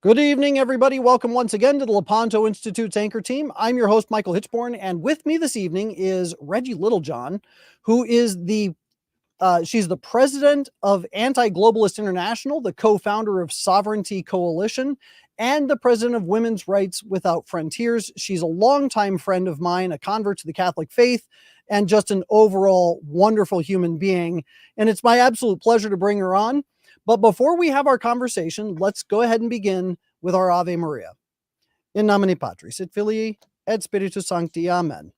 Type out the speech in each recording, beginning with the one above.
Good evening, everybody. Welcome once again to the Lepanto Institute's Anchor Team. I'm your host, Michael Hitchborn, and with me this evening is Reggie Littlejohn, who is she's the president of Anti-Globalist International, the co-founder of Sovereignty Coalition, and the president of Women's Rights Without Frontiers. She's a longtime friend of mine, a convert to the Catholic faith, and just an overall wonderful human being. And it's my absolute pleasure to bring her on. But before we have our conversation, let's go ahead and begin with our Ave Maria. In nomine Patris et Filii et Spiritus Sancti. Amen.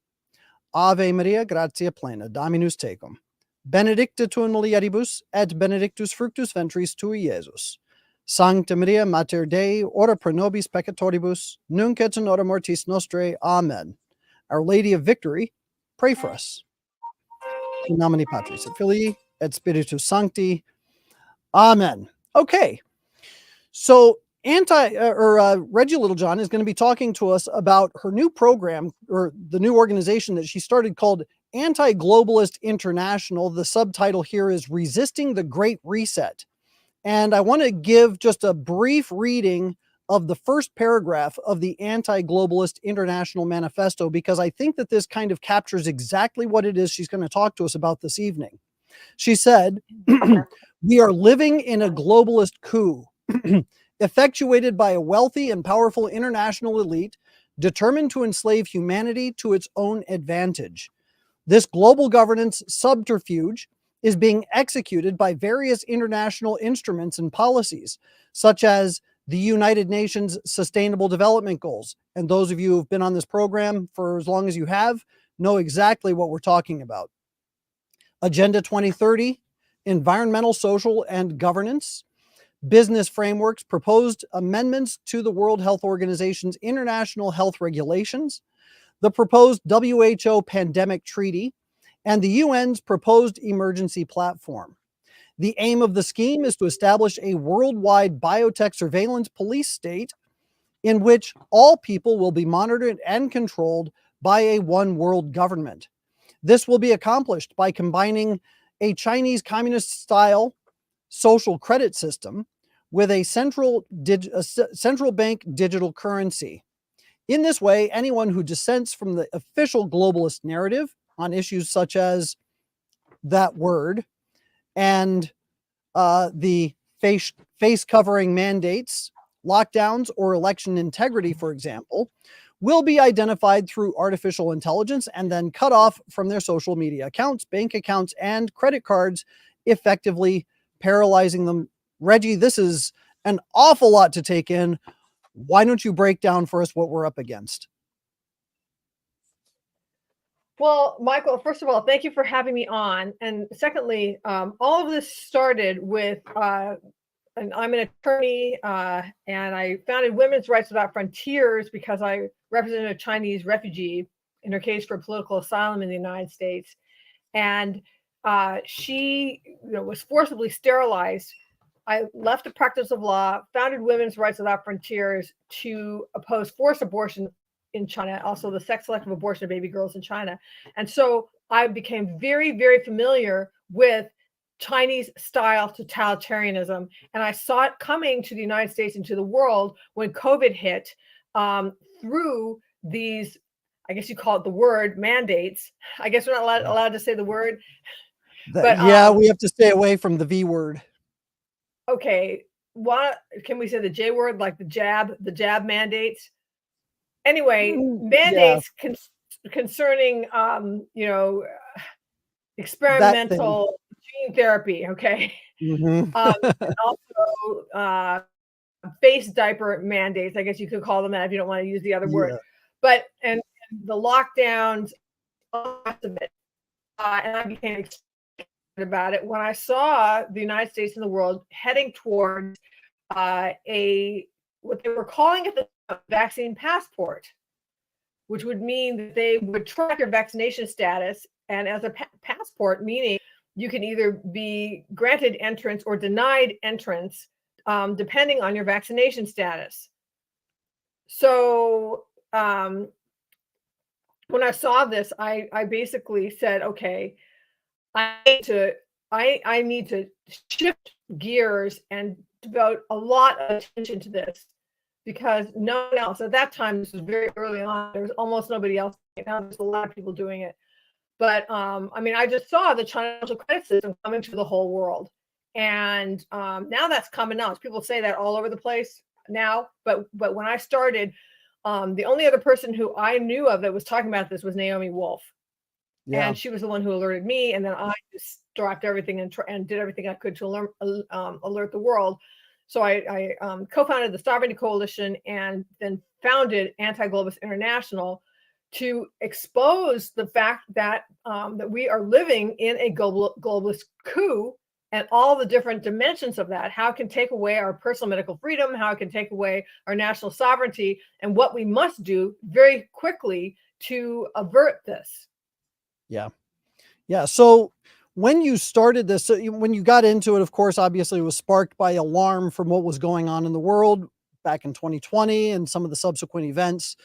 Ave Maria, gratia plena, Dominus tecum. Benedicta tu in mulieribus, et benedictus fructus ventris tui, Iesus. Sancta Maria, Mater Dei, ora pro nobis peccatoribus, nunc et in hora mortis nostrae. Amen. Our Lady of Victory, pray for us. In nomine Patris et Filii et Spiritus Sancti. Amen. Okay. So Reggie Littlejohn is going to be talking to us about her new program, or the new organization that she started, called Anti-Globalist International. The subtitle here is Resisting the Great Reset. And I want to give just a brief reading of the first paragraph of the Anti-Globalist International Manifesto, because I think that this kind of captures exactly what it is she's going to talk to us about this evening. She said, "We are living in a globalist coup, effectuated by a wealthy and powerful international elite determined to enslave humanity to its own advantage. This global governance subterfuge is being executed by various international instruments and policies, such as the United Nations Sustainable Development Goals." And those of you who've been on this program for as long as you have know exactly what we're talking about. Agenda 2030, environmental, social, and governance, business frameworks, proposed amendments to the World Health Organization's international health regulations, the proposed WHO pandemic treaty, and the UN's proposed emergency platform. The aim of the scheme is to establish a worldwide biotech surveillance police state in which all people will be monitored and controlled by a one world government. This will be accomplished by combining a Chinese communist-style social credit system with a central bank digital currency. In this way, anyone who dissents from the official globalist narrative on issues such as that word and the face covering mandates, lockdowns, or election integrity, for example, will be identified through artificial intelligence and then cut off from their social media accounts, bank accounts, and credit cards, effectively paralyzing them. Reggie, this is an awful lot to take in. Why don't you break down for us what we're up against? Well, Michael, first of all, thank you for having me on. And secondly, all of this started with, and I'm an attorney, and I founded Women's Rights Without Frontiers because I represented a Chinese refugee in her case for political asylum in the United States. And she was forcibly sterilized. I left the practice of law, founded Women's Rights Without Frontiers to oppose forced abortion in China, also the sex selective abortion of baby girls in China. And so I became very, very familiar with Chinese style totalitarianism. And I saw it coming to the United States and to the world when COVID hit, through these, I guess you call it the word, mandates. I guess we're not allowed to say the word. But we have to stay away from the V word. Okay. What can we say, the J word, like the jab mandates? Anyway, mandates concerning, experimental gene therapy. Okay. Mm-hmm. And also face diaper mandates. I guess you could call them that if you don't want to use the other word. But and the lockdowns, all the rest of it. And I became excited about it when I saw the United States and the world heading towards what they were calling it the vaccine passport, which would mean that they would track your vaccination status, and as a passport, meaning you can either be granted entrance or denied entrance depending on your vaccination status. So when I saw this, I basically said, okay, I need to shift gears and devote a lot of attention to this. because no one else at that time, this was very early on, there was almost nobody else. Now there's a lot of people doing it. But I mean, I just saw the China social credit system coming to the whole world. And now that's common knowledge. People say that all over the place now. But when I started, the only other person who I knew of that was talking about this was Naomi Wolf. Yeah. And she was the one who alerted me. And then I just dropped everything and did everything I could to alert the world. So I co-founded the Sovereignty Coalition and then founded Anti-Globalist International to expose the fact that that we are living in a globalist coup and all the different dimensions of that, how it can take away our personal medical freedom, how it can take away our national sovereignty, and what we must do very quickly to avert this. Yeah. Yeah. So when you started this, when you got into it, of course, obviously it was sparked by alarm from what was going on in the world back in 2020 and some of the subsequent events.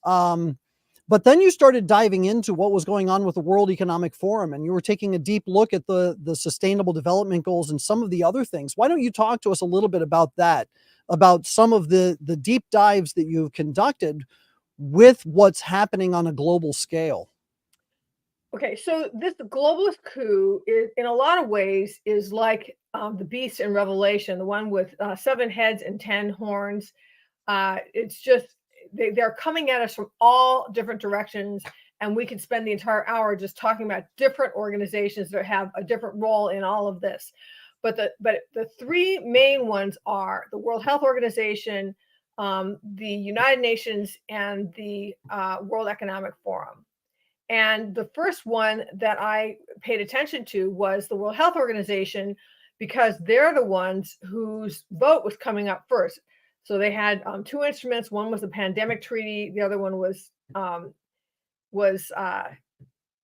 But then you started diving into what was going on with the World Economic Forum, and you were taking a deep look at the Sustainable Development Goals and some of the other things. Why don't you talk to us a little bit about that, about some of the deep dives that you've conducted with what's happening on a global scale? Okay, so this globalist coup is, in a lot of ways, is like the beast in Revelation, the one with 7 heads and 10 horns. It's just they're coming at us from all different directions, and we could spend the entire hour just talking about different organizations that have a different role in all of this. But the 3 main ones are the World Health Organization, the United Nations, and the World Economic Forum. And the first one that I paid attention to was the World Health Organization, because they're the ones whose vote was coming up first. So they had 2 instruments. One was the pandemic treaty. The other one was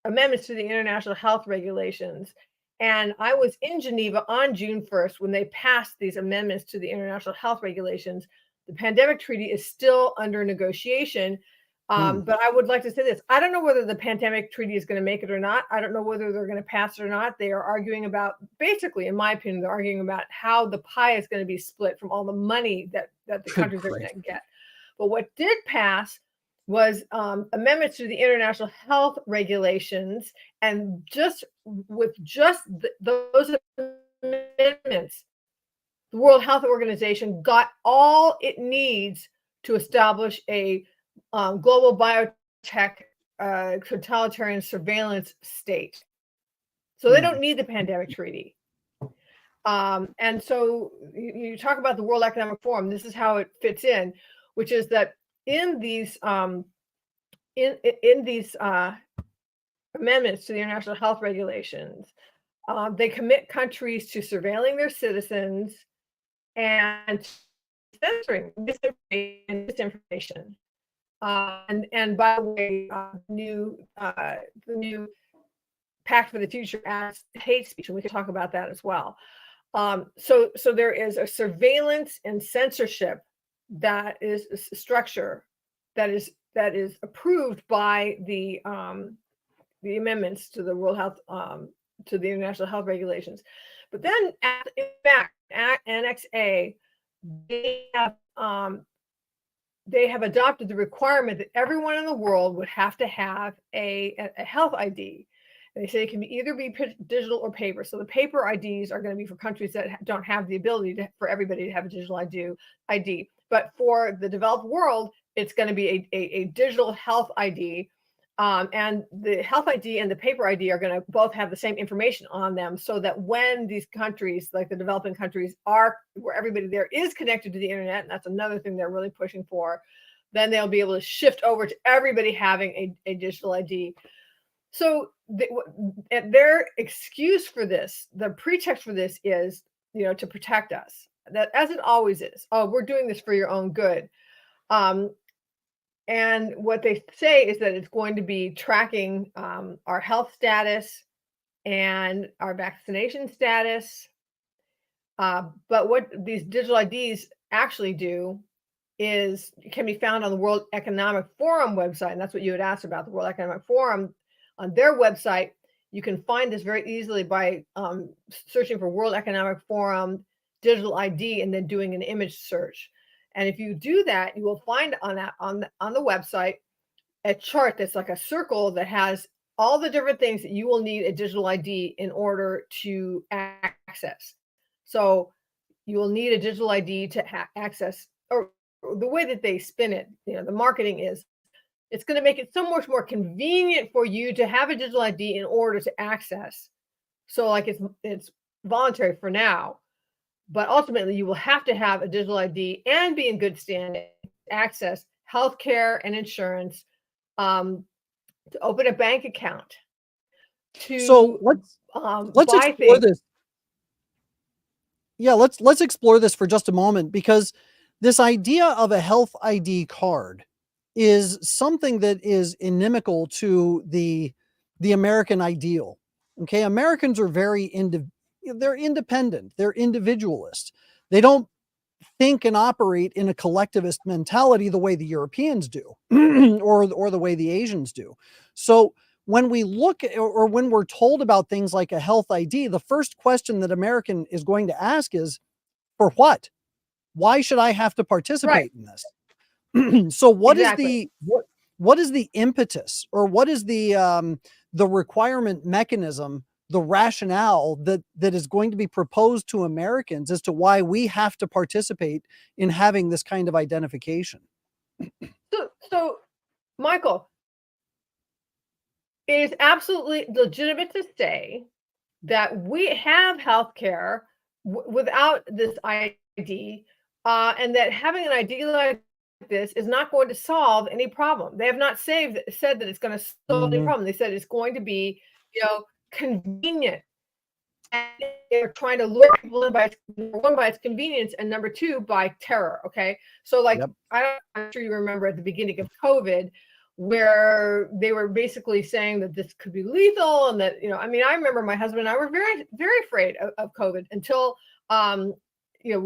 amendments to the international health regulations. And I was in Geneva on June 1st when they passed these amendments to the international health regulations. The pandemic treaty is still under negotiation. But I would like to say this. I don't know whether the pandemic treaty is going to make it or not. I don't know whether they're going to pass it or not. They are arguing about, basically, in my opinion, they're arguing about how the pie is going to be split from all the money that the countries are going to get. But what did pass was amendments to the international health regulations. And just with those amendments, the World Health Organization got all it needs to establish a global biotech totalitarian surveillance state. So they don't need the pandemic treaty. And so you talk about the World Economic Forum. This is how it fits in, which is that in these amendments to the international health regulations, they commit countries to surveilling their citizens and censoring misinformation. And by the way, the new Pact for the Future as hate speech, and we can talk about that as well. So there is a surveillance and censorship that is a structure that is approved by the amendments to the World Health to the international health regulations. But then, in fact, at Annex A, they have adopted the requirement that everyone in the world would have to have a health ID. And they say it can either be digital or paper. So the paper IDs are going to be for countries that don't have the ability for everybody to have a digital ID. But for the developed world, it's going to be a digital health ID. And the health ID and the paper ID are going to both have the same information on them, so that when these countries, like the developing countries, are where everybody there is connected to the internet, and that's another thing they're really pushing for, then they'll be able to shift over to everybody having a digital ID. So their excuse for this, the pretext for this is, to protect us. That, as it always is. Oh, we're doing this for your own good. And what they say is that it's going to be tracking our health status and our vaccination status. But what these digital IDs actually do is can be found on the World Economic Forum website. And that's what you had asked about, the World Economic Forum. On their website, you can find this very easily by searching for World Economic Forum digital ID and then doing an image search. And if you do that, you will find on the website a chart that's like a circle that has all the different things that you will need a digital ID in order to access. So you will need a digital ID to access, or the way that they spin it, the marketing is, it's going to make it so much more convenient for you to have a digital ID in order to access. So like it's voluntary for now, but ultimately you will have to have a digital ID and be in good standing to access healthcare and insurance, to open a bank account, So let's buy explore things. this. Yeah, let's explore this for just a moment, because this idea of a health ID card is something that is inimical to the American ideal. Okay, Americans are they're independent, they're individualist. They don't think and operate in a collectivist mentality the way the Europeans do, or the way the Asians do. So when we look at, or when we're told about things like a health ID, the first question that American is going to ask is, for what? Why should I have to Right. participate in this? So Exactly. what is the impetus, or what is the requirement mechanism, the rationale that is going to be proposed to Americans as to why we have to participate in having this kind of identification? So Michael, it is absolutely legitimate to say that we have healthcare without this ID, and that having an ID like this is not going to solve any problem. They have not said that it's going to solve any Mhm. problem. They said it's going to be, convenient. And they're trying to lure people in by, number one, by its convenience, and number two, by terror. Okay, so like Yep. I'm sure you remember at the beginning of COVID, where they were basically saying that this could be lethal, and that, I mean, I remember my husband and I were very, very afraid of COVID until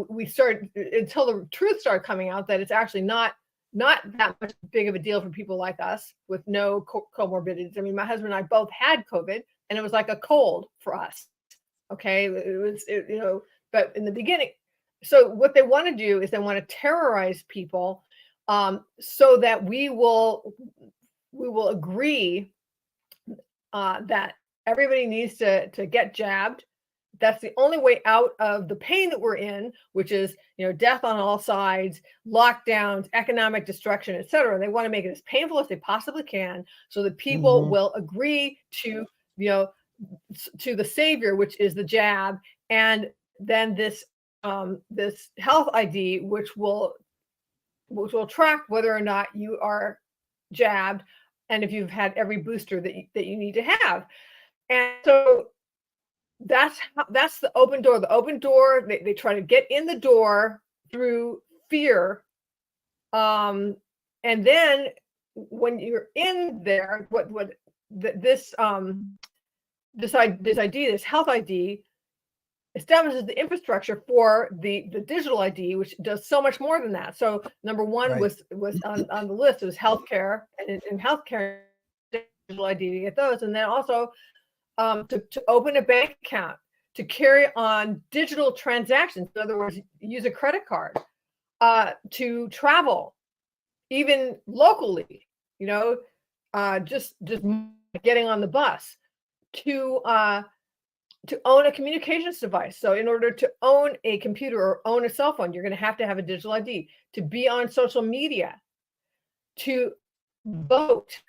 we started, until the truth started coming out that it's actually not that much big of a deal for people like us with no comorbidities. I mean, my husband and I both had COVID, and it was like a cold for us. Okay, but in the beginning, so what they want to do is they want to terrorize people, so that we will agree, that everybody needs to get jabbed. That's the only way out of the pain that we're in, which is, death on all sides, lockdowns, economic destruction, etc. They want to make it as painful as they possibly can, so that people Mhm. will agree to, to the savior, which is the jab, and then this health ID, which will track whether or not you are jabbed, and if you've had every booster that you need to have. And so that's the open door. The open door, they try to get in the door through fear. And then when you're in there, this ID, this health ID, establishes the infrastructure for the digital ID, which does so much more than that. So number one Right. was on the list. It was healthcare, and in healthcare, digital ID to get those, and then also, to open a bank account, to carry on digital transactions. In other words, use a credit card, to travel, even locally. Just getting on the bus, to own a communications device. So in order to own a computer or own a cell phone, you're going to have a digital ID. To be on social media, to vote,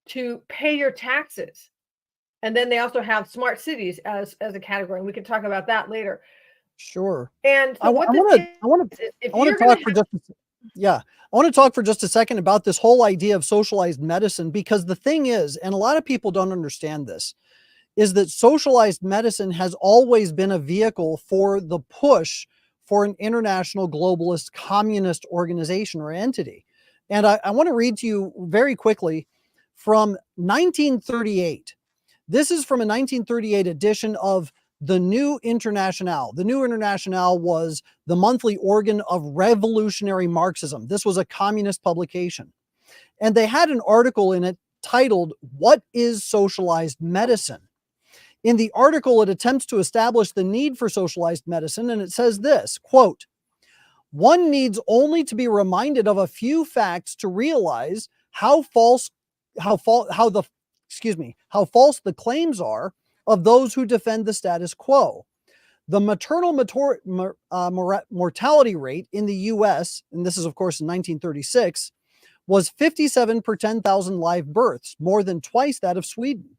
to pay your taxes. And then they also have smart cities as a category, and we can talk about that later. Sure. And I so want what this is, if I want you're to going talk to for have, just yeah. I want to talk for just a second about this whole idea of socialized medicine, because the thing is, and a lot of people don't understand this, is that socialized medicine has always been a vehicle for the push for an international globalist communist organization or entity. And I want to read to you very quickly from 1938. This is from a 1938 edition of the New International. The New International was the monthly organ of revolutionary Marxism. This was a communist publication. And they had an article in it titled, "What is Socialized Medicine?" In the article, it attempts to establish the need for socialized medicine, and it says this, quote, One needs only to be reminded of a few facts to realize how false the claims are of those who defend the status quo. The maternal mortality rate in the US, and this is of course in 1936, was 57 per 10,000 live births, more than twice that of Sweden.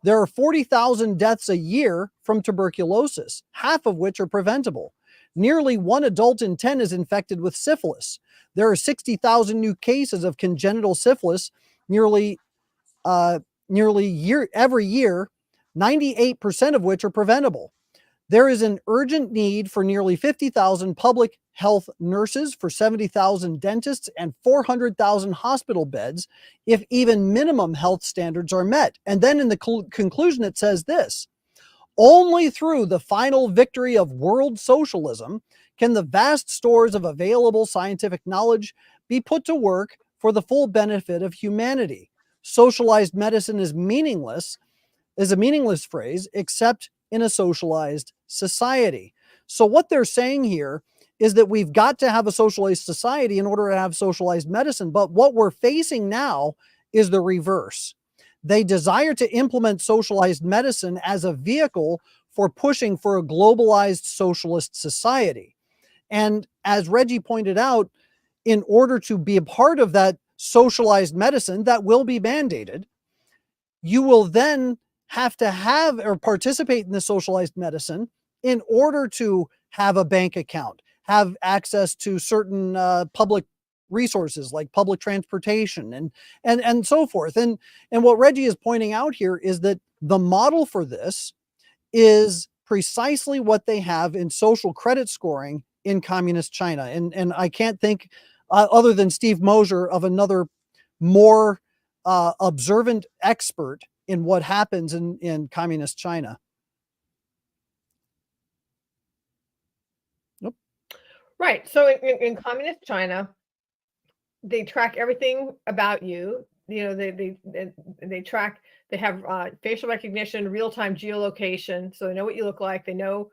There are 40,000 deaths a year from tuberculosis, half of which are preventable. Nearly 1 adult in 10 is infected with syphilis. There are 60,000 new cases of congenital syphilis every year, 98% of which are preventable. There is an urgent need for nearly 50,000 public health nurses, for 70,000 dentists, and 400,000 hospital beds if even minimum health standards are met. And then in the conclusion, it says this: only through the final victory of world socialism can the vast stores of available scientific knowledge be put to work for the full benefit of humanity. Socialized medicine is a meaningless phrase, except in a socialized society. So what they're saying here is that we've got to have a socialized society in order to have socialized medicine. But what we're facing now is the reverse. They desire to implement socialized medicine as a vehicle for pushing for a globalized socialist society. And as Reggie pointed out, in order to be a part of that socialized medicine that will be mandated, you will then have to have or participate in the socialized medicine in order to have a bank account, have access to certain public resources like public transportation and so forth. And what Reggie is pointing out here is that the model for this is precisely what they have in social credit scoring in communist China. And I can't think other than Steve Mosher of another more observant expert in what happens in communist China. Nope. Right. So in communist China, they track everything about you. You know, they track. They have facial recognition, real-time geolocation, so they know what you look like. They know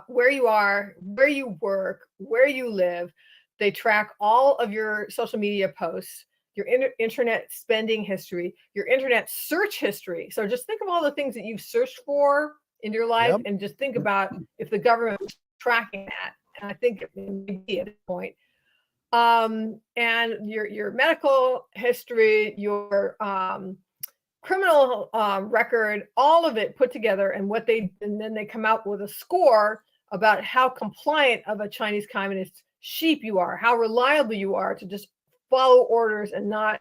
where you are, where you work, where you live. They track all of your social media posts, your internet spending history, your internet search history. So just think of all the things that you've searched for in your life, yep, and just think about if the government was tracking that. And I think it may be at this point. And your medical history, your criminal record, all of it put together, and then they come out with a score about how compliant of a Chinese communist sheep you are, how reliable you are to just follow orders and not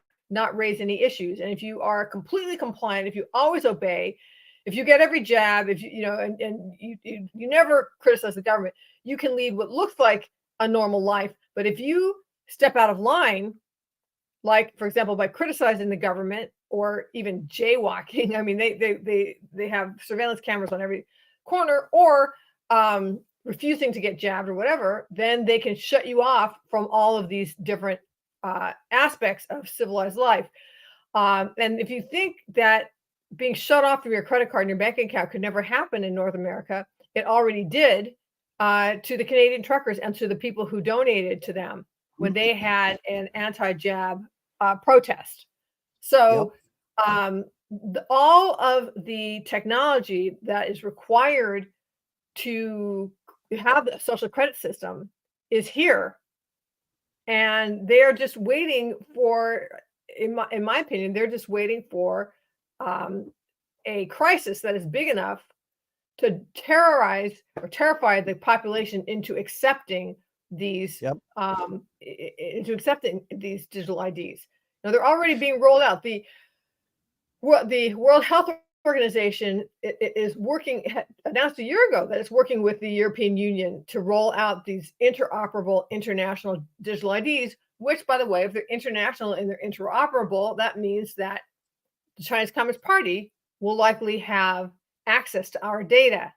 raise any issues. And if you are completely compliant, if you always obey, if you get every jab, if you never criticize the government, you can lead what looks like a normal life. But if you step out of line, like for example by criticizing the government or even jaywalking, I mean they have surveillance cameras on every corner, or refusing to get jabbed or whatever, then they can shut you off from all of these different aspects of civilized life. And if you think that being shut off from your credit card and your bank account could never happen in North America, it already did to the Canadian truckers and to the people who donated to them when they had an anti-jab protest. So yep, all of the technology that is required to have a social credit system is here, and they're just waiting for, in my opinion, they're just waiting for a crisis that is big enough to terrorize or terrify the population into accepting these yep, into accepting these digital IDs. Now they're already being rolled out. The World Health Organization is working, announced a year ago that it's working with the European Union to roll out these interoperable international digital IDs, which, by the way, if they're international and they're interoperable, that means that the Chinese Communist Party will likely have access to our data.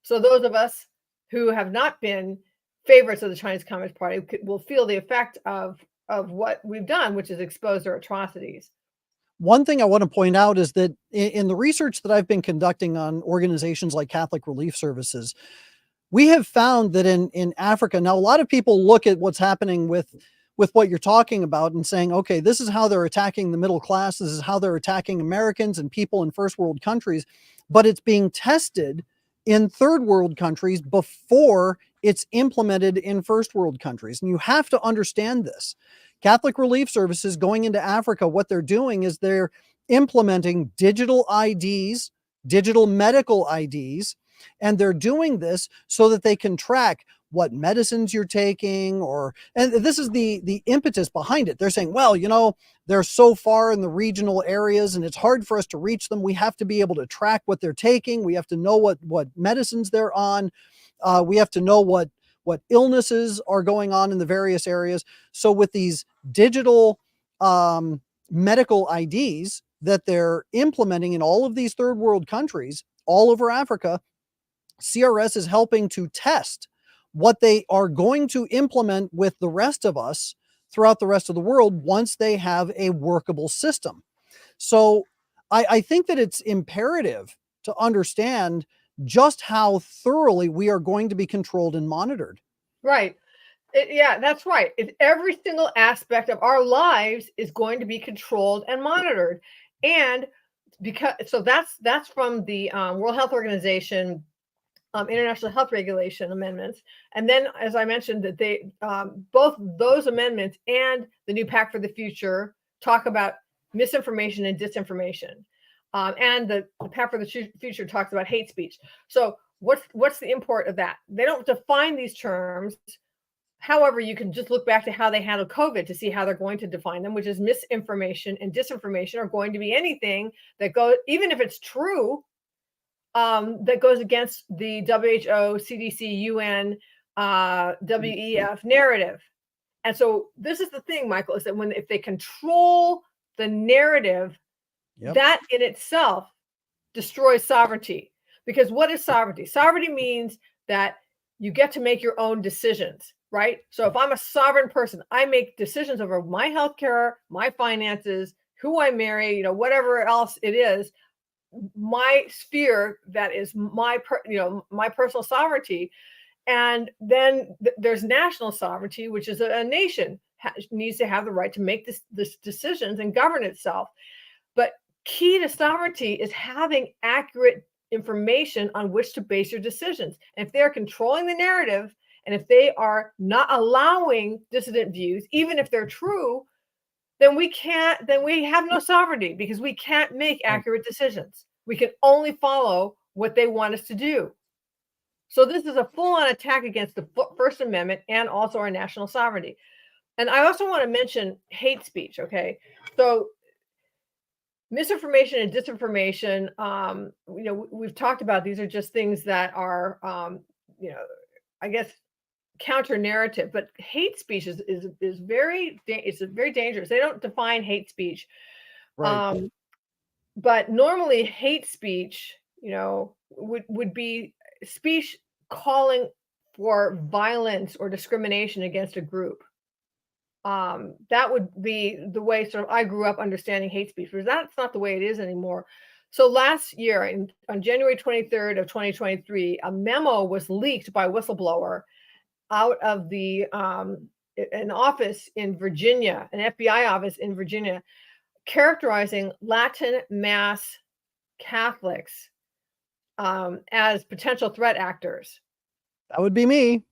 So those of us who have not been favorites of the Chinese Communist Party will feel the effect of what we've done, which is expose their atrocities. One thing I want to point out is that in the research that I've been conducting on organizations like Catholic Relief Services, we have found that in Africa now, a lot of people look at what's happening with what you're talking about and saying, okay, this is how they're attacking the middle class, this is how they're attacking Americans and people in first world countries, but it's being tested in third world countries before it's implemented in first world countries. And you have to understand this. Catholic Relief Services going into Africa, what they're doing is they're implementing digital IDs, digital medical IDs, and they're doing this so that they can track what medicines you're taking, and this is the impetus behind it. They're saying, well, they're so far in the regional areas and it's hard for us to reach them. We have to be able to track what they're taking. We have to know what medicines they're on. We have to know what illnesses are going on in the various areas. So with these digital medical IDs that they're implementing in all of these third world countries all over Africa, CRS is helping to test what they are going to implement with the rest of us throughout the rest of the world once they have a workable system. So I think that it's imperative to understand just how thoroughly we are going to be controlled and monitored. Right. Yeah, that's right. Every single aspect of our lives is going to be controlled and monitored. And that's from the World Health Organization International Health Regulation amendments. And then, as I mentioned, that they both those amendments and the new Pact for the Future talk about misinformation and disinformation. And the Pact for the Future talks about hate speech. So what's the import of that? They don't define these terms. However, you can just look back to how they handled COVID to see how they're going to define them, which is misinformation and disinformation are going to be anything that goes, even if it's true, that goes against the WHO, CDC, UN, WEF narrative. And so this is the thing, Michael, is that if they control the narrative, Yep. that in itself destroys sovereignty. Because what is sovereignty? Sovereignty means that you get to make your own decisions, right? So if I'm a sovereign person, I make decisions over my healthcare, my finances, who I marry, whatever else it is, my sphere that is my personal sovereignty. And then there's national sovereignty, which is a nation needs to have the right to make this decisions and govern itself. But key to sovereignty is having accurate information on which to base your decisions. And if they're controlling the narrative, and if they are not allowing dissident views, even if they're true, then we have no sovereignty, because we can't make accurate decisions. We can only follow what they want us to do. So this is a full-on attack against the First Amendment and also our national sovereignty. And I also want to mention hate speech. Okay, so misinformation and disinformation, we've talked about, these are just things that are, I guess, counter narrative, but hate speech is very dangerous. They don't define hate speech. Right. But normally hate speech, would be speech calling for violence or discrimination against a group. That would be the way sort of I grew up understanding hate speech, because that's not the way it is anymore. So last year, on January 23rd of 2023, a memo was leaked by a whistleblower out of an office in Virginia, an FBI office in Virginia, characterizing Latin mass Catholics as potential threat actors. That would be me.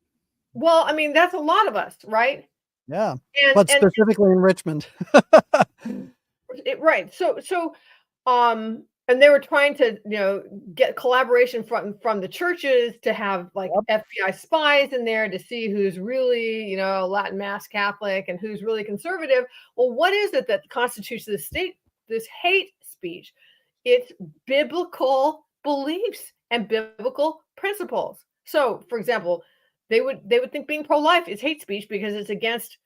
Well, I mean, that's a lot of us, right? Yeah. But specifically in Richmond. Right. So, and they were trying to, get collaboration from the churches to have like FBI spies in there to see who's really, Latin mass Catholic and who's really conservative. Well, what is it that constitutes this hate speech? It's biblical beliefs and biblical principles. So, for example, they would think being pro-life is hate speech because it's against,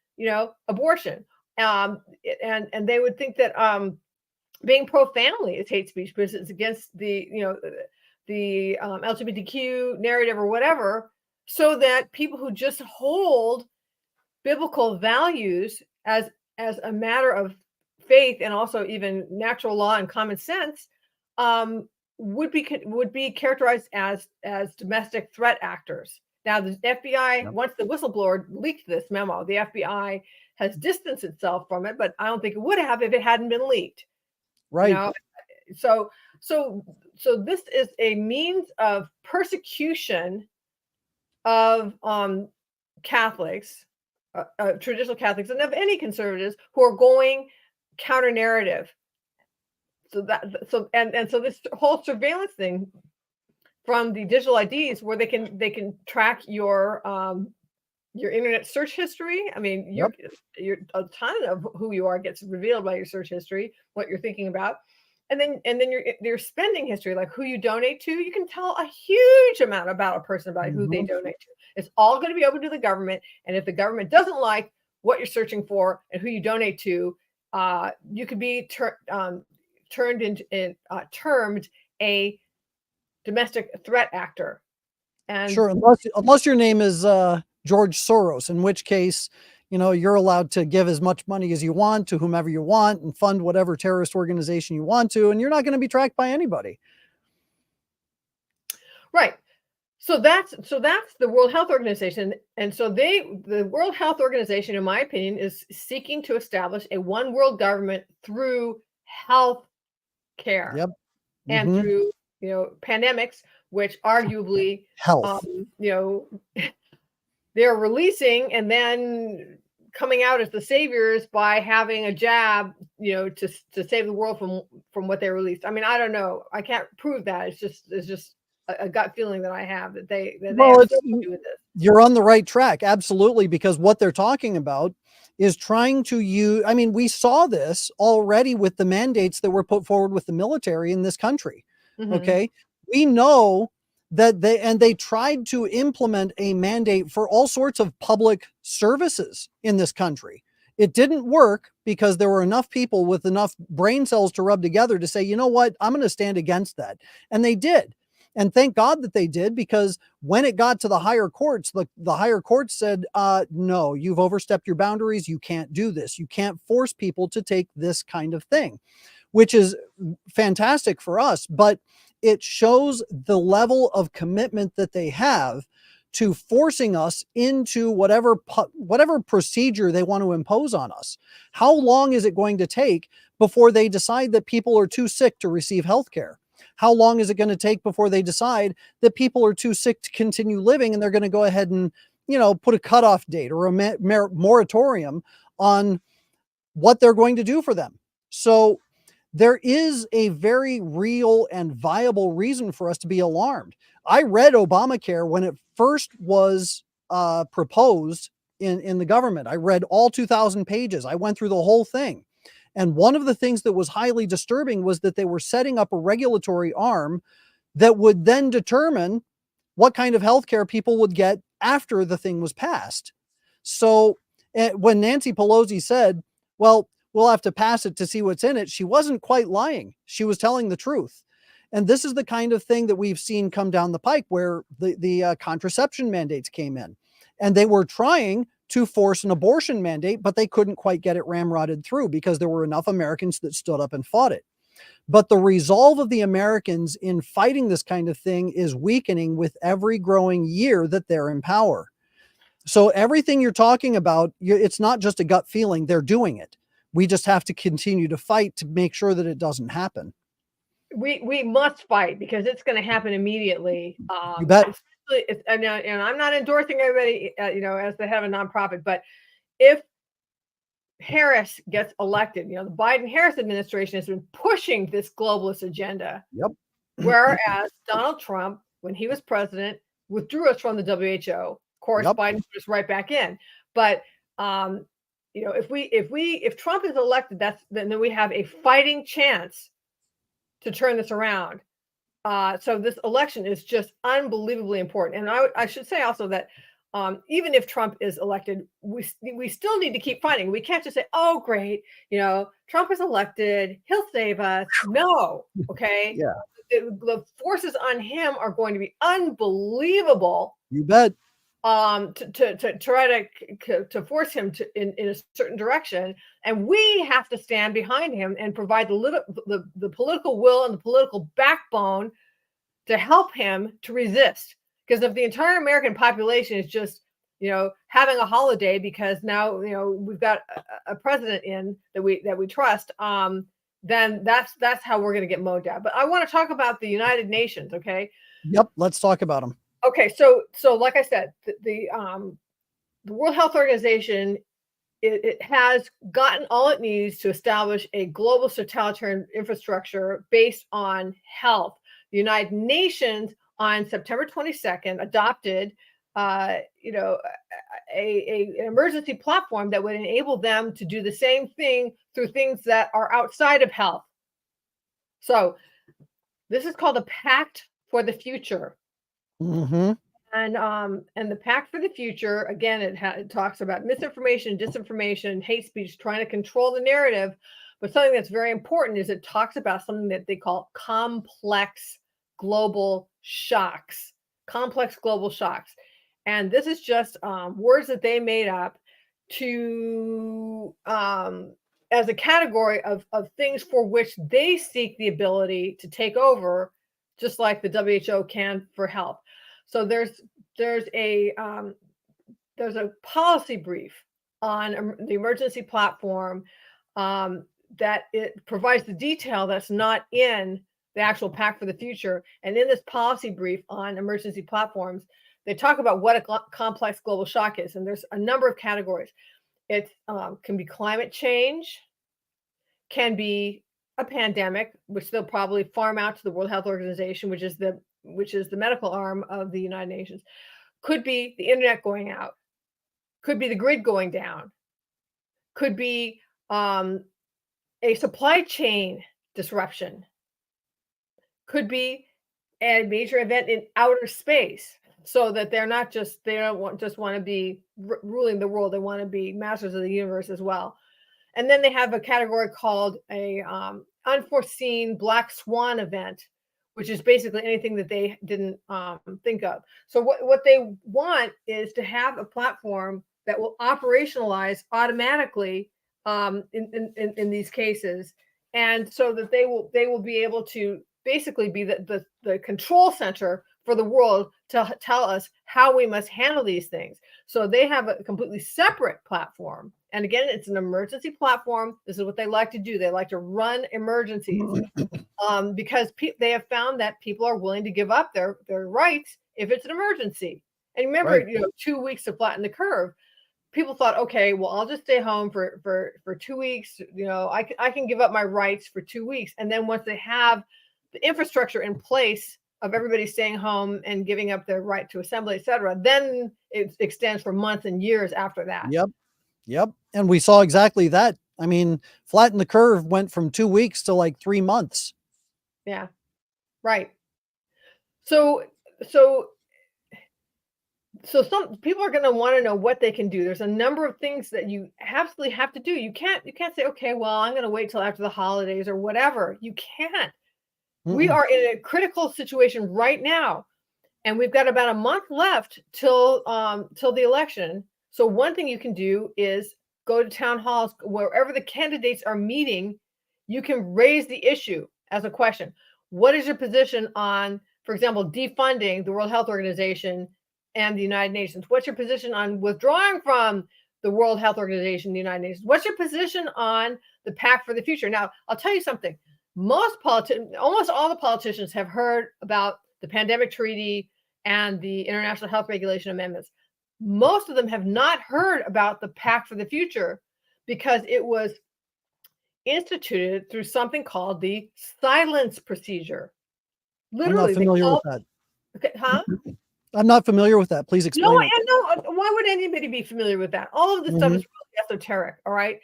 abortion. And they would think that being pro-family is hate speech because it's against the LGBTQ narrative or whatever, so that people who just hold biblical values as a matter of faith and also even natural law and common sense would be characterized as domestic threat actors. Now, the FBI, once the whistleblower leaked this memo, the FBI has distanced itself from it, but I don't think it would have if it hadn't been leaked. Right. You know? So this is a means of persecution of Catholics, traditional Catholics, and of any conservatives who are going counter narrative. So this whole surveillance thing from the digital IDs, where they can track your internet search history. I mean, your a ton of who you are gets revealed by your search history, what you're thinking about, and then your spending history, like who you donate to. You can tell a huge amount about a person about who they donate to. It's all going to be open to the government, and if the government doesn't like what you're searching for and who you donate to, you could be termed a domestic threat actor. And sure, unless your name is George Soros, in which case, you're allowed to give as much money as you want to whomever you want and fund whatever terrorist organization you want to, and you're not going to be tracked by anybody. Right. So that's the World Health Organization. And so the World Health Organization, in my opinion, is seeking to establish a one world government through health care. Yep. And through, pandemics, which arguably, health, they're releasing and then coming out as the saviors by having a jab, to save the world from what they released. I mean, I don't know. I can't prove that. It's just a gut feeling that I have that they have something to do with this. You're on the right track. Absolutely. Because what they're talking about is trying to use, I mean, we saw this already with the mandates that were put forward with the military in this country. Okay. We know that they tried to implement a mandate for all sorts of public services in this country. It didn't work because there were enough people with enough brain cells to rub together to say, you know what, I'm going to stand against that. And they did. And thank God that they did, because when it got to the higher courts, the higher courts said, no, you've overstepped your boundaries. You can't do this. You can't force people to take this kind of thing, which is fantastic for us. But it shows the level of commitment that they have to forcing us into whatever procedure they want to impose on us. How long is it going to take before they decide that people are too sick to receive health care? How long is it going to take before they decide that people are too sick to continue living and they're going to go ahead and, put a cutoff date or a moratorium on what they're going to do for them? So there is a very real and viable reason for us to be alarmed. I read Obamacare when it first was proposed in the government. I read all 2,000 pages. I went through the whole thing. And one of the things that was highly disturbing was that they were setting up a regulatory arm that would then determine what kind of healthcare people would get after the thing was passed. So when Nancy Pelosi said, well, we'll have to pass it to see what's in it, she wasn't quite lying. She was telling the truth. And this is the kind of thing that we've seen come down the pike, where the contraception mandates came in, and they were trying to force an abortion mandate, but they couldn't quite get it ramrodded through because there were enough Americans that stood up and fought it. But the resolve of the Americans in fighting this kind of thing is weakening with every growing year that they're in power. So everything you're talking about, it's not just a gut feeling. They're doing it. We just have to continue to fight to make sure that it doesn't happen. We must fight, because it's going to happen immediately. You bet. And I'm not endorsing everybody, as the head of a nonprofit, but if Harris gets elected, the Biden-Harris administration has been pushing this globalist agenda. Yep. Whereas Donald Trump, when he was president, withdrew us from the WHO. Of course, yep. Biden put us right back in. But if Trump is elected, then we have a fighting chance to turn this around. So this election is just unbelievably important. And I should say also that even if Trump is elected, we still need to keep fighting. We can't just say, oh, great, Trump is elected, he'll save us. No, okay? Yeah. The forces on him are going to be unbelievable. You bet. to try to force him in a certain direction, and we have to stand behind him and provide the political will and the political backbone to help him to resist. Because if the entire American population is just having a holiday because now we've got a president in that we trust, then that's how we're going to get mowed down. But I want to talk about the United Nations, okay? Yep, let's talk about them. Okay, so like I said, the World Health Organization, it has gotten all it needs to establish a global totalitarian infrastructure based on health. The United Nations on September 22nd adopted an emergency platform that would enable them to do the same thing through things that are outside of health. So this is called a Pact for the Future. Mm-hmm. And the Pact for the Future, again, it talks about misinformation, disinformation, hate speech, trying to control the narrative. But something that's very important is it talks about something that they call complex global shocks. Complex global shocks. And this is just words that they made up to as a category of things for which they seek the ability to take over, just like the WHO can for health. So there's a policy brief on the emergency platform that it provides the detail that's not in the actual Pact for the Future. And in this policy brief on emergency platforms, they talk about what a complex global shock is. And there's a number of categories. It can be climate change, can be a pandemic, which they'll probably farm out to the World Health Organization, which is the medical arm of the United Nations. Could be the internet going out, could be the grid going down, could be a supply chain disruption, could be a major event in outer space, so that they don't just want to be ruling the world, they want to be masters of the universe as well. And then they have a category called a unforeseen black swan event, which is basically anything that they didn't think of. So what they want is to have a platform that will operationalize automatically in these cases, and so that they will be able to basically be the control center for the world to tell us how we must handle these things. So they have a completely separate platform. And again, it's an emergency platform. This is what they like to do. They like to run emergencies because they have found that people are willing to give up their rights if it's an emergency. And remember, Right. 2 weeks to flatten the curve. People thought, okay, well, I'll just stay home for 2 weeks. I can give up my rights for 2 weeks. And then once they have the infrastructure in place of everybody staying home and giving up their right to assembly, et cetera, then it extends for months and years after that. Yep. And we saw exactly that. I mean, flatten the curve went from 2 weeks to like 3 months. Yeah. Right. So some people are going to want to know what they can do. There's a number of things that you absolutely have to do. You can't say, okay, well, I'm going to wait till after the holidays or whatever. You can't. We are in a critical situation right now, and we've got about a month left till the election. So one thing you can do is go to town halls wherever the candidates are meeting. You can raise the issue as a question. What is your position on, for example, defunding the World Health Organization and the United Nations? What's your position on withdrawing from the World Health Organization, the United Nations? What's your position on the Pact for the Future? Now, I'll tell you something. Almost all the politicians have heard about the pandemic treaty and the international health regulation amendments. Most of them have not heard about the Pact for the Future because it was instituted through something called the silence procedure. Literally, I'm not familiar with that. Okay, huh? I'm not familiar with that. Please explain it. No. Why would anybody be familiar with that? All of this stuff is really esoteric. All right.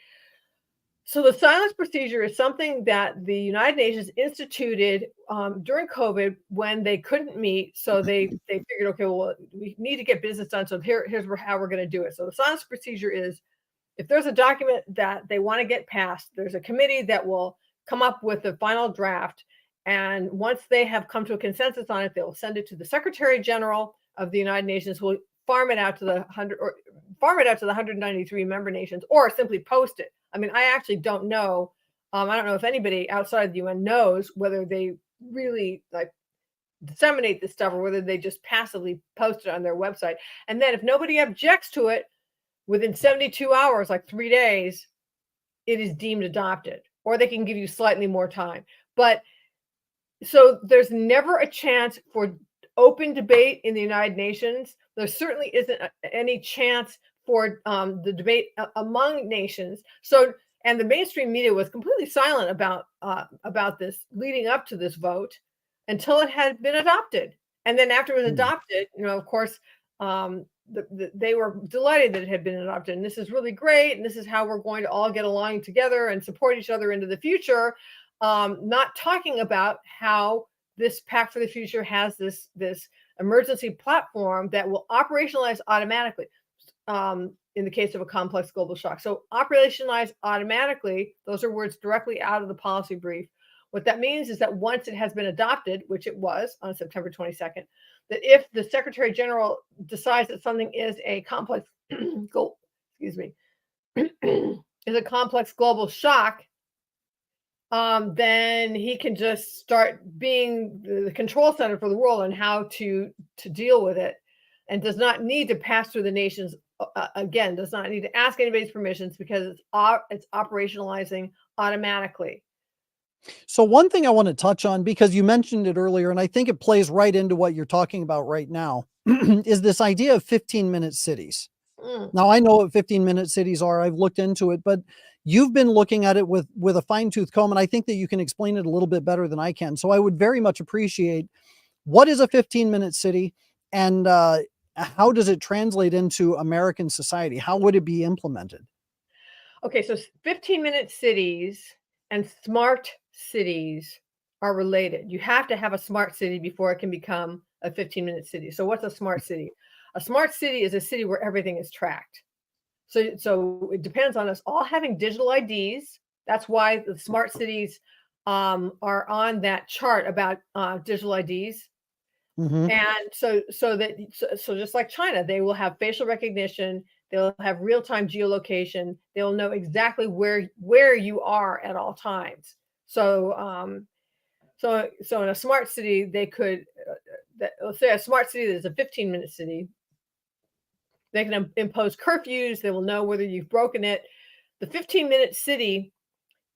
So the silence procedure is something that the United Nations instituted during COVID when they couldn't meet. So they figured, okay, well, we need to get business done. So here's how we're going to do it. So the silence procedure is, if there's a document that they want to get passed, there's a committee that will come up with the final draft. And once they have come to a consensus on it, they'll send it to the Secretary General of the United Nations, who will farm it out to the 193 member nations, or simply post it. I mean, I actually don't know. I don't know if anybody outside the UN knows whether they really like disseminate this stuff or whether they just passively post it on their website. And then if nobody objects to it within 72 hours, like 3 days, it is deemed adopted, or they can give you slightly more time. But so there's never a chance for open debate in the United Nations. There certainly isn't any chance for the debate among nations. So, and the mainstream media was completely silent about this leading up to this vote until it had been adopted. And then after it was adopted, of course, they were delighted that it had been adopted. And this is really great. And this is how we're going to all get along together and support each other into the future. Not talking about how this Pact for the Future has this emergency platform that will operationalize automatically in the case of a complex global shock. So operationalize automatically, those are words directly out of the policy brief. What that means is that once it has been adopted, which it was on September 22nd, that if the Secretary General decides that something is a complex is a complex global shock, then he can just start being the control center for the world on how to deal with it, and does not need to pass through the nations again, does not need to ask anybody's permissions, because it's operationalizing automatically. So one thing I want to touch on, because you mentioned it earlier, and I think it plays right into what you're talking about right now, is this idea of 15-minute cities. Now, I know what 15-minute cities are. I've looked into it, but you've been looking at it with a fine-tooth comb, and I think that you can explain it a little bit better than I can. So I would very much appreciate, what is a 15-minute city, and how does it translate into American society? How would it be implemented? Okay, so 15-minute cities and smart cities are related. You have to have a smart city before it can become a 15-minute city. So what's a smart city? A smart city is a city where everything is tracked. So it depends on us all having digital IDs. That's why the smart cities are on that chart about digital IDs. And so just like China, they will have facial recognition. They'll have real-time geolocation. They'll know exactly where you are at all times. So in a smart city, they could let's say a smart city that is a 15-minute city. They can impose curfews. They will know whether you've broken it. The 15-minute city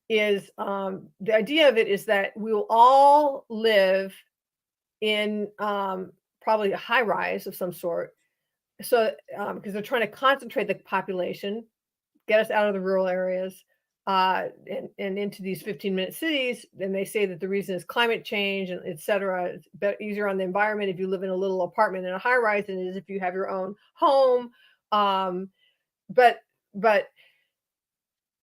is the idea of it is that we will all live in probably a high rise of some sort. So because they're trying to concentrate the population, get us out of the rural areas and into these 15-minute cities. And they say that the reason is climate change and et cetera. It's easier on the environment if you live in a little apartment in a high rise than it is if you have your own home. But the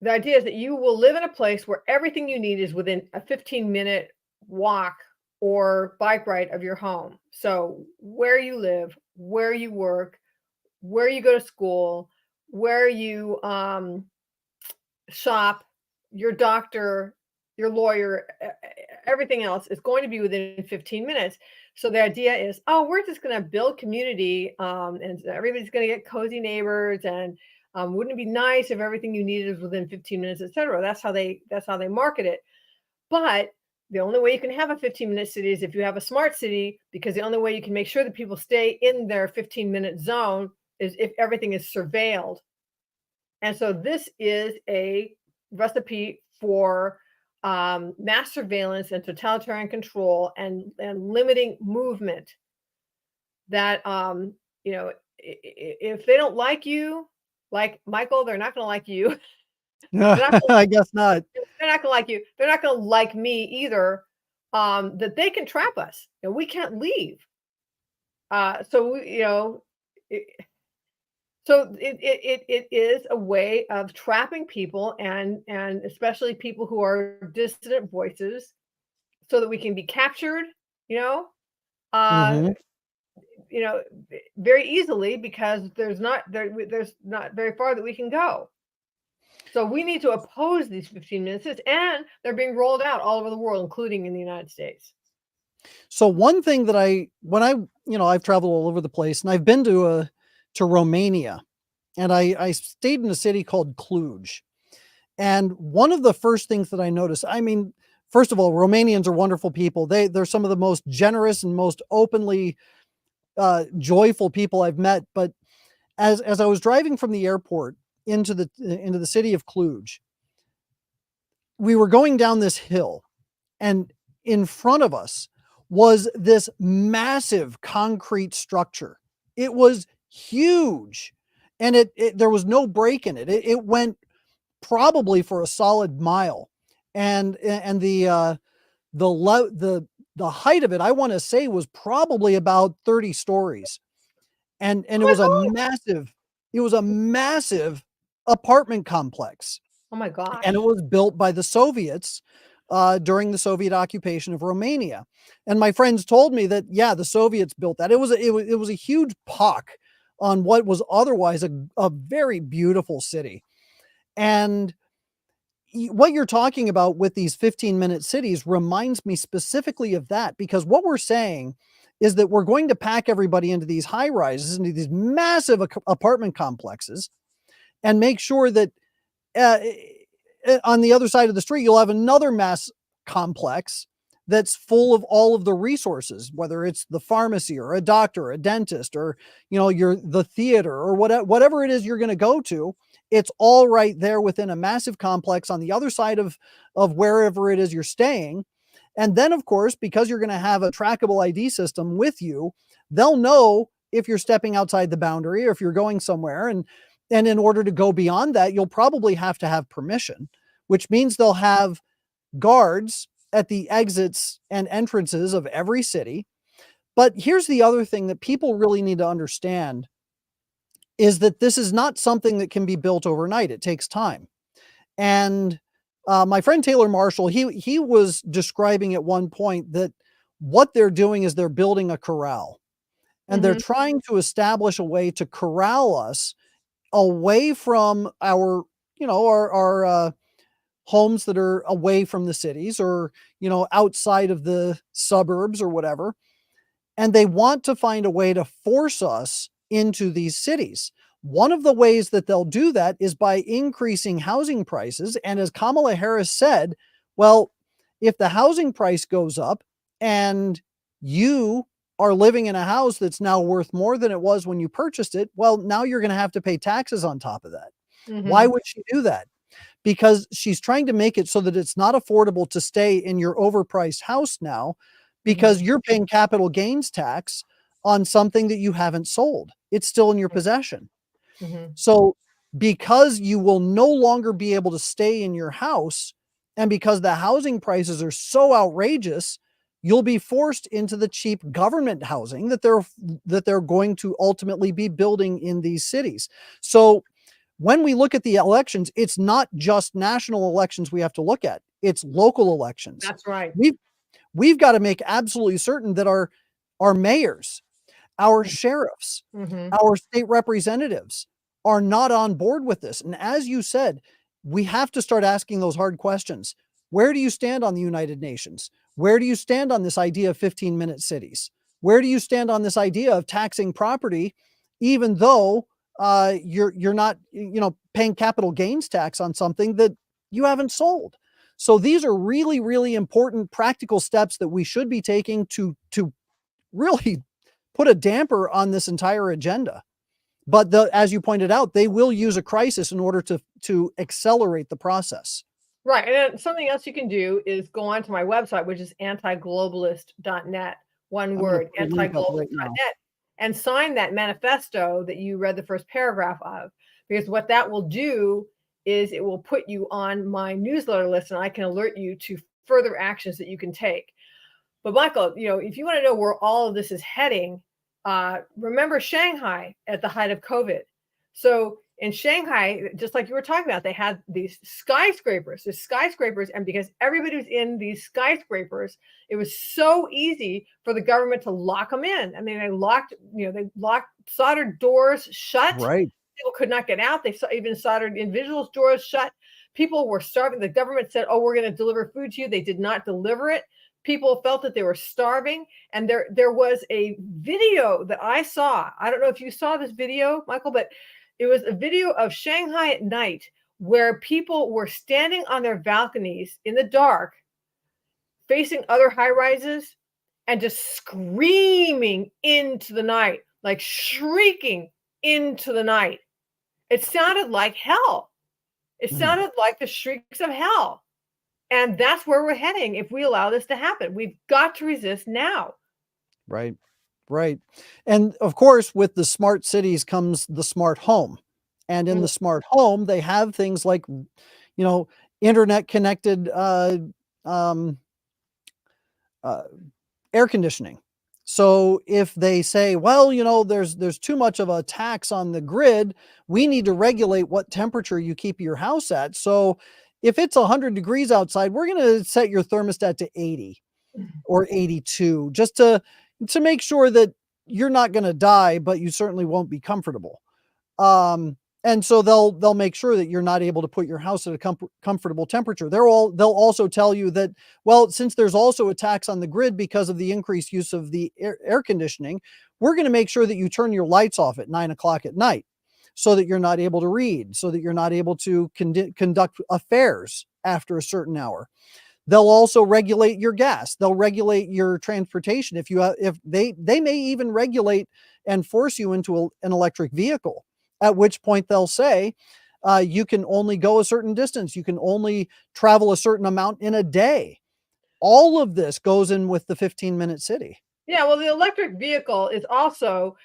idea is that you will live in a place where everything you need is within a 15-minute walk or bike ride of your home. So where you live, where you work, where you go to school, where you shop, your doctor, your lawyer, everything else is going to be within 15 minutes. So the idea is, we're just going to build community and everybody's going to get cozy neighbors, and wouldn't it be nice if everything you needed is within 15 minutes, et cetera. That's how they market it. But the only way you can have a 15-minute city is if you have a smart city, because the only way you can make sure that people stay in their 15-minute zone is if everything is surveilled. And so this is a recipe for mass surveillance and totalitarian control and limiting movement. That if they don't like you, like Michael, they're not going to like you. I guess not. They're not going to like you. They're not going to like me either. That they can trap us. We can't leave. So it is a way of trapping people and especially people who are dissident voices, so that we can be captured. Very easily, because there's not very far that we can go. So we need to oppose these 15 minutes, and they're being rolled out all over the world, including in the United States. So one thing that I've traveled all over the place, and I've been to to Romania, and I stayed in a city called Cluj. And one of the first things that I noticed, I mean, first of all, Romanians are wonderful people. They're some of the most generous and most openly joyful people I've met. But as I was driving from the airport into the city of Cluj, we were going down this hill, and in front of us was this massive concrete structure. It was huge, and there was no break in it. It went probably for a solid mile, and the height of it, I want to say, was probably about 30 stories, and Oh it my was a God. massive apartment complex, Oh my and it gosh. was built by the Soviets during the Soviet occupation of Romania. And my friends told me that, yeah, the Soviets built that. It was a huge pock on what was otherwise a very beautiful city. And what you're talking about with these 15-minute cities reminds me specifically of that, because what we're saying is that we're going to pack everybody into these high rises, into these massive apartment complexes, and make sure that uh, on the other side of the street, you'll have another mass complex that's full of all of the resources, whether it's the pharmacy or a doctor, or a dentist, or the theater, or whatever it is you're going to go to. It's all right there within a massive complex on the other side of wherever it is you're staying. And then, of course, because you're going to have a trackable ID system with you, they'll know if you're stepping outside the boundary or if you're going somewhere. And in order to go beyond that, you'll probably have to have permission, which means they'll have guards at the exits and entrances of every city. But here's the other thing that people really need to understand, is that this is not something that can be built overnight. It takes time. And my friend Taylor Marshall, he was describing at one point that what they're doing is they're building a corral, and they're Hmm. trying to establish a way to corral us away from our homes that are away from the cities, or outside of the suburbs or whatever. And they want to find a way to force us into these cities. One of the ways that they'll do that is by increasing housing prices. And as Kamala Harris said, well, if the housing price goes up and you are living in a house that's now worth more than it was when you purchased it, well, now you're going to have to pay taxes on top of that. Why Hmm. would she do that? Because she's trying to make it so that it's not affordable to stay in your overpriced house now, Hmm. because you're paying capital gains tax on something that you haven't sold. It's still in your possession. Hmm. So, because you will no longer be able to stay in your house, and because the housing prices are so outrageous, you'll be forced into the cheap government housing that they're going to ultimately be building in these cities. So, when we look at the elections, it's not just national elections we have to look at. It's local elections. That's right. We've got to make absolutely certain that our mayors, our sheriffs, Hmm. our state representatives are not on board with this. And as you said, we have to start asking those hard questions. Where do you stand on the United Nations? Where do you stand on this idea of 15-minute cities? Where do you stand on this idea of taxing property, even though you're not paying capital gains tax on something that you haven't sold? So these are really, really important practical steps that we should be taking to really put a damper on this entire agenda. But as you pointed out, they will use a crisis in order to accelerate the process. Right. And then something else you can do is go onto my website, which is antiglobalist.net, one I'm going to word, put a link up right now. antiglobalist.net, and sign that manifesto that you read the first paragraph of. Because what that will do is it will put you on my newsletter list, and I can alert you to further actions that you can take. But Michael, if you want to know where all of this is heading, remember Shanghai at the height of COVID. So in Shanghai, just like you were talking about, they had these skyscrapers, and because everybody was in these skyscrapers, it was so easy for the government to lock them in. I mean, they locked soldered doors shut. Right. People could not get out. They even soldered individuals' doors shut. People were starving. The government said, "Oh, we're going to deliver food to you." They did not deliver it. People felt that they were starving. And there was a video that I saw. I don't know if you saw this video, Michael, but it was a video of Shanghai at night where people were standing on their balconies in the dark, facing other high rises and just screaming into the night, like shrieking into the night. It sounded like hell. It sounded like the shrieks of hell. And that's where we're heading if we allow this to happen. We've got to resist now. Right. Right. And of course, with the smart cities comes the smart home. And in Mm. the smart home, they have things like, internet connected um, uh, air conditioning. So if they say, well, there's too much of a tax on the grid, we need to regulate what temperature you keep your house at. So if it's 100 degrees outside, we're going to set your thermostat to 80 or 82 just to make sure that you're not going to die, but you certainly won't be comfortable. And so they'll make sure that you're not able to put your house at a comfortable temperature. They'll also tell you that, well, since there's also a tax on the grid because of the increased use of the air conditioning, we're going to make sure that you turn your lights off at 9 o'clock at night so that you're not able to read, so that you're not able to conduct affairs after a certain hour. They'll also regulate your gas. They'll regulate your transportation. If they may even regulate and force you into an electric vehicle, at which point they'll say, you can only go a certain distance. You can only travel a certain amount in a day. All of this goes in with the 15-minute city. Yeah, well, the electric vehicle is also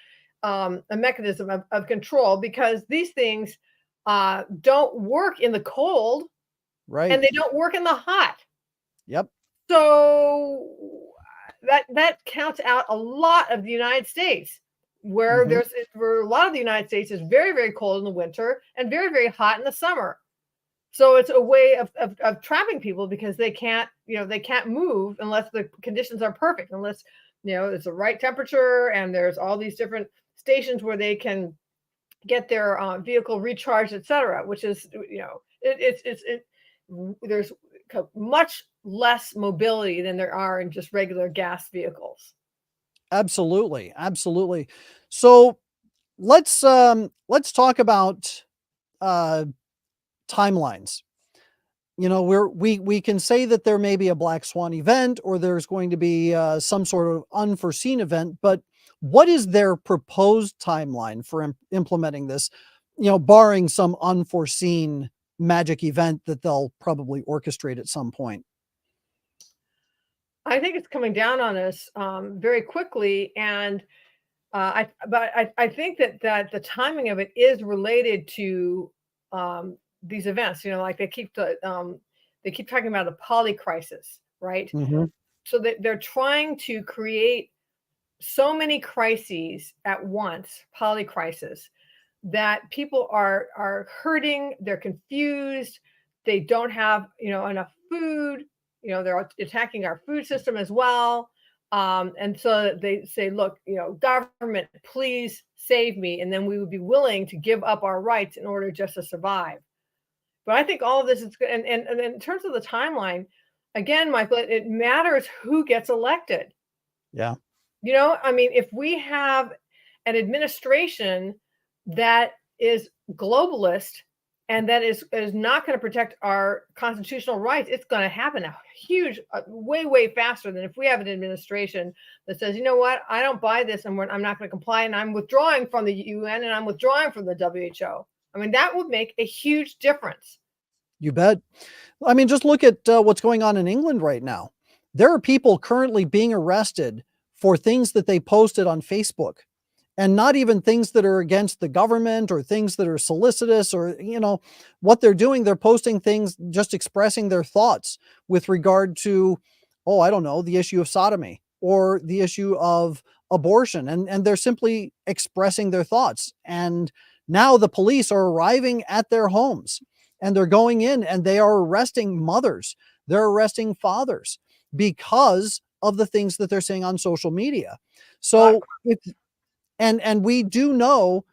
a mechanism of control because these things don't work in the cold Right. and they don't work in the hot. Yep. So that counts out a lot of the United States, where where a lot of the United States is very, very cold in the winter and very, very hot in the summer. So it's a way of trapping people because they can't move unless the conditions are perfect, unless it's the right temperature and there's all these different stations where they can get their vehicle recharged, etc. Which is there's much less mobility than there are in just regular gas vehicles. Absolutely. Absolutely. So let's talk about timelines. We can say that there may be a black swan event or there's going to be some sort of unforeseen event, but what is their proposed timeline for implementing this, barring some unforeseen magic event that they'll probably orchestrate at some point? I think it's coming down on us very quickly, and I think that the timing of it is related to these events. Like they keep talking about the poly crisis, right? Mhm. So they're trying to create so many crises at once, poly crisis, that people are hurting, they're confused, they don't have enough food, they're attacking our food system as well. And so they say, look, government, please save me, and then we would be willing to give up our rights in order just to survive. But I think all of this is good. And in terms of the timeline, again, Michael, it matters who gets elected. Yeah. I mean, if we have an administration that is globalist and that is not going to protect our constitutional rights, it's going to happen a huge, way, way faster than if we have an administration that says, you know what, I don't buy this and I'm not going to comply and I'm withdrawing from the UN and I'm withdrawing from the WHO. I mean, that would make a huge difference. You bet. I mean, just look at what's going on in England right now. There are people currently being arrested for things that they posted on Facebook, and not even things that are against the government or things that are solicitous or, what they're doing. They're posting things, just expressing their thoughts with regard to, oh, I don't know, the issue of sodomy or the issue of abortion. And they're simply expressing their thoughts. And now the police are arriving at their homes and they're going in and they are arresting mothers. They're arresting fathers because of the things that they're saying on social media. So and we do know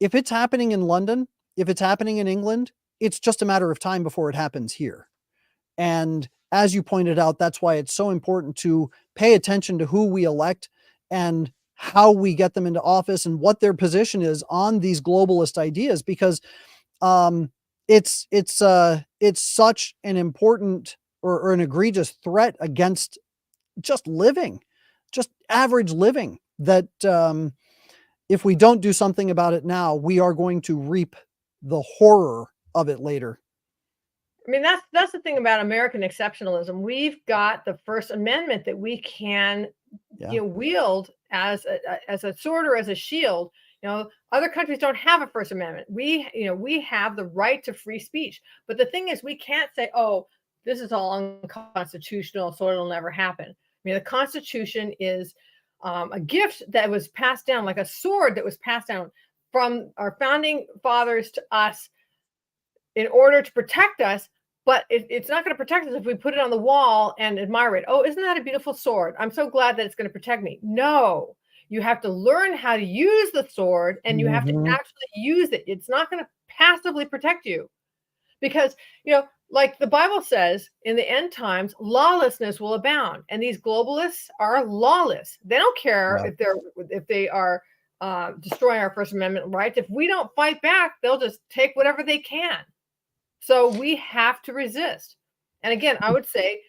if it's happening in London, if it's happening in England, it's just a matter of time before it happens here. And as you pointed out, that's why it's so important to pay attention to who we elect and how we get them into office and what their position is on these globalist ideas, because um, it's such an important or an egregious threat against just living, just average living, that if we don't do something about it now, we are going to reap the horror of it later. I mean, that's the thing about American exceptionalism. We've got the First Amendment that we can, Yeah. wield as a sword or as a shield. Other countries don't have a First Amendment. We have the right to free speech. But the thing is, we can't say, "Oh, this is all unconstitutional, so it'll never happen." I mean, the Constitution is a gift that was passed down, like a sword that was passed down from our founding fathers to us in order to protect us. But it's not going to protect us if we put it on the wall and admire it. Oh, isn't that a beautiful sword? I'm so glad that it's going to protect me. No, you have to learn how to use the sword, and you have to actually use it. It's not going to passively protect you, because, like the Bible says, in the end times, lawlessness will abound. And these globalists are lawless. They don't care if they are destroying our First Amendment rights. If we don't fight back, they'll just take whatever they can. So we have to resist. And again, I would say,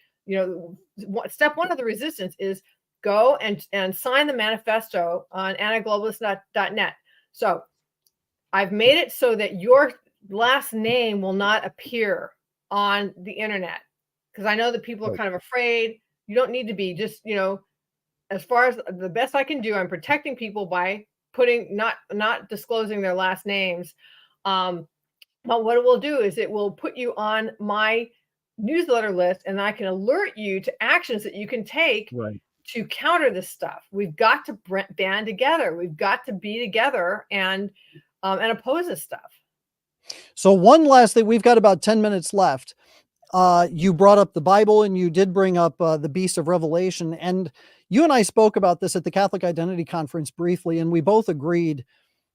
step one of the resistance is go and sign the manifesto on anti-globalist.net. So I've made it so that your last name will not appear on the internet, because I know that people are kind of afraid. You don't need to be. Just, as far as the best I can do, I'm protecting people by not disclosing their last names. But what it will do is it will put you on my newsletter list, and I can alert you to actions that you can take to counter this stuff. We've got to band together. We've got to be together and oppose this stuff. So one last thing, we've got about 10 minutes left. You brought up the Bible, and you did bring up the Beast of Revelation. And you and I spoke about this at the Catholic Identity Conference briefly, and we both agreed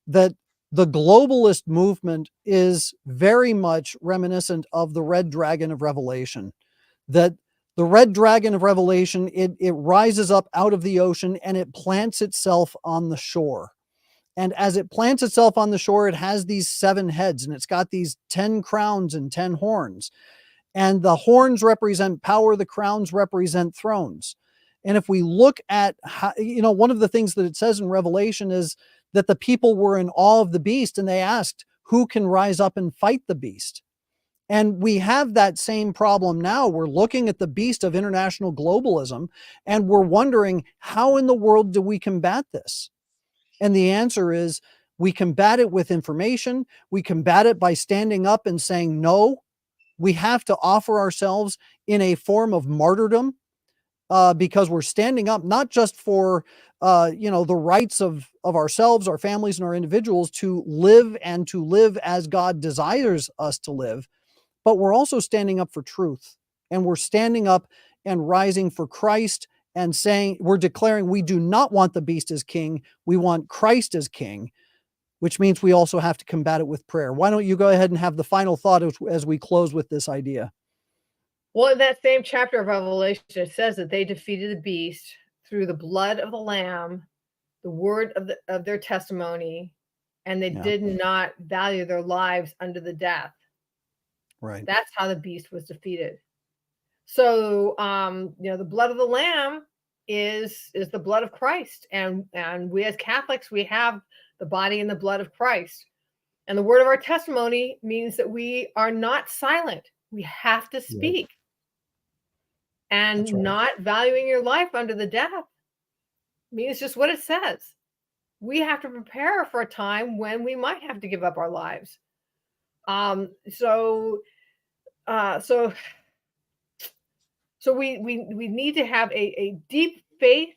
that the globalist movement is very much reminiscent of the red dragon of Revelation. That the red dragon of Revelation, it rises up out of the ocean and it plants itself on the shore. And as it plants itself on the shore, it has these 7 heads, and it's got these 10 crowns and 10 horns. And the horns represent power, the crowns represent thrones. And if we look at how, one of the things that it says in Revelation is that the people were in awe of the beast, and they asked, who can rise up and fight the beast? And we have that same problem now. We're looking at the beast of international globalism, and we're wondering, how in the world do we combat this? And the answer is, we combat it with information. We combat it by standing up and saying, no, we have to offer ourselves in a form of martyrdom, because we're standing up not just for the rights of ourselves, our families, and our individuals to live as God desires us to live, but we're also standing up for truth, and we're standing up and rising for Christ, and saying, we're declaring we do not want the beast as king, we want Christ as king, which means we also have to combat it with prayer. Why don't you go ahead and have the final thought as we close with this idea? Well, in that same chapter of Revelation, it says that they defeated the beast through the blood of the Lamb, the word of their testimony, and they did not value their lives unto the death. Right. That's how the beast was defeated. So, the blood of the Lamb is the blood of Christ, and we as Catholics, we have the body and the blood of Christ. And the word of our testimony means that we are not silent. We have to speak. And not valuing your life under the death means just what it says. We have to prepare for a time when we might have to give up our lives. So we need to have a deep faith.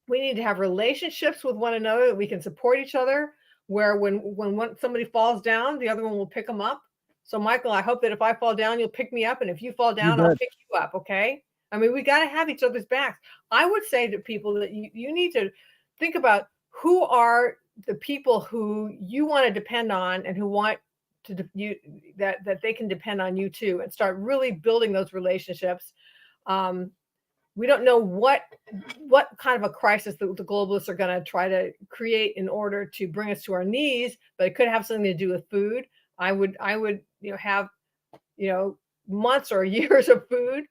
We need to have relationships with one another that we can support each other, where when somebody falls down, the other one will pick them up. So, Michael, I hope that if I fall down, you'll pick me up. And if you fall down, I'll pick you up. Okay. I mean, we got to have each other's backs. I would say to people that you need to think about who are the people who you want to depend on and who want that they can depend on you too, and start really building those relationships. We don't know what kind of a crisis the globalists are going to try to create in order to bring us to our knees, but it could have something to do with food. I would have months or years of food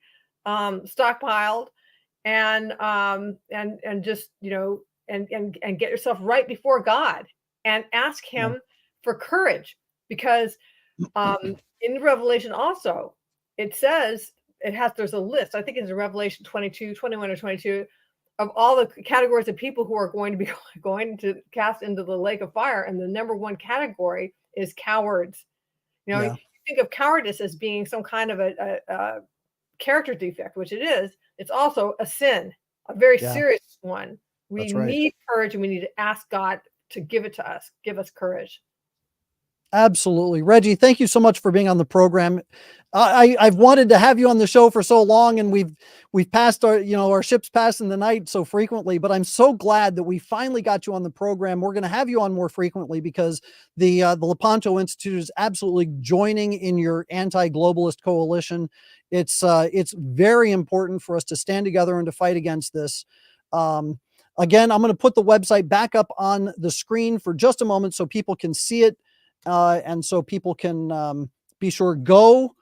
stockpiled, and just and get yourself right before God and ask Him for courage, because in Revelation also it says there's a list. I think it's in Revelation 22, 21 or 22 of all the categories of people who are going to be going to cast into the lake of fire, and the number one category is cowards. You think of cowardice as being some kind of a character defect, which it is. It's also a sin, a very serious one. We need courage, and we need to ask God to give it to us, give us courage. Absolutely. Reggie, thank you so much for being on the program. I've wanted to have you on the show for so long, and we've passed our ships pass in the night so frequently, but I'm so glad that we finally got you on the program. We're going to have you on more frequently because the Lepanto Institute is absolutely joining in your anti-globalist coalition. It's very important for us to stand together and to fight against this. Again, I'm going to put the website back up on the screen for just a moment so people can see it. And so people can be sure go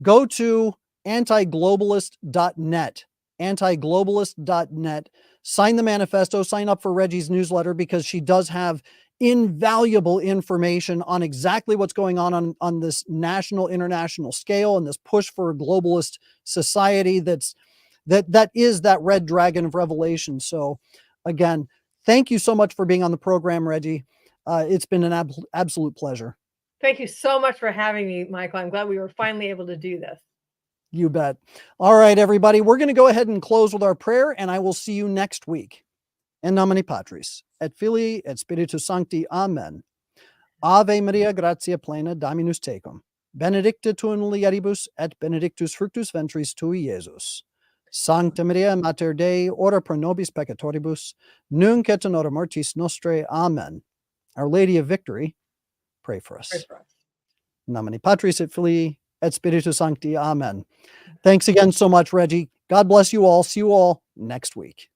to antiglobalist.net, antiglobalist.net, sign the manifesto, sign up for Reggie's newsletter, because she does have invaluable information on exactly what's going on this national, international scale, and this push for a globalist society that is that red dragon of Revelation. So again, thank you so much for being on the program, Reggie. It's been an absolute pleasure. Thank you so much for having me, Michael. I'm glad we were finally able to do this. You bet. All right, everybody, we're going to go ahead and close with our prayer, and I will see you next week. In nomine Patris, et Filii, et Spiritus Sancti. Amen. Ave Maria, gratia plena, Dominus tecum. Benedicta tu in mulieribus, et benedictus fructus ventris tui, Iesus. Sancta Maria, Mater Dei, ora pro nobis peccatoribus, nunc et in hora mortis nostrae. Amen. Our Lady of Victory, pray for us. Pray for us. Nomine Patris et Filii et Spiritus Sancti. Amen. Thanks again so much, Reggie. God bless you all. See you all next week.